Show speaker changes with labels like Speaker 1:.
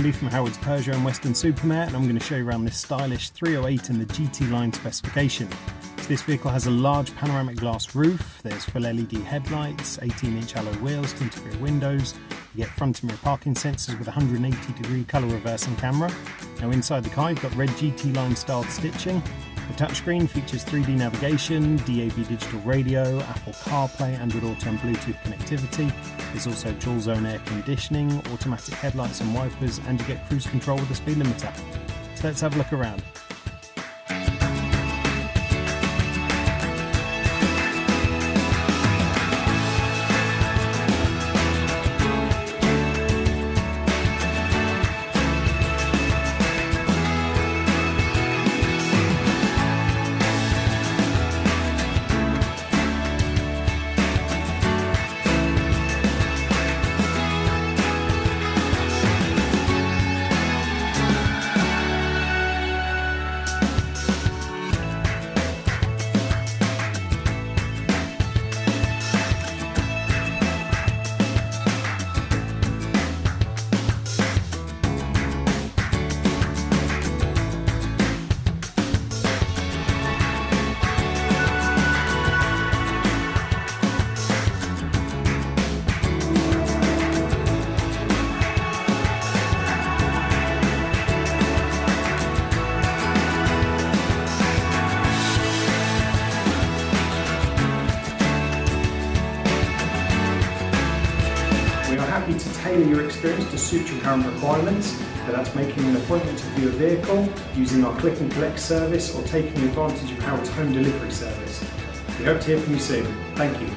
Speaker 1: Andy from Howard's Peugeot and Western Supermare, and I'm going to show you around this stylish 308 in the GT line specification. So this vehicle has a large panoramic glass roof, there's full LED headlights, 18-inch alloy wheels, tinted rear windows, you get front and rear parking sensors with a 180-degree colour reversing camera. Now inside the car you've got red GT line styled stitching. The touchscreen features 3D navigation, DAB digital radio, Apple CarPlay, Android Auto and Bluetooth connectivity. There's also dual zone air conditioning, automatic headlights and wipers, and you get cruise control with the speed limiter. So let's have a look around.
Speaker 2: We are happy to tailor your experience to suit your current requirements, whether that's making an appointment to view a vehicle, using our click and collect service, or taking advantage of Howard's home delivery service. We hope to hear from you soon. Thank you.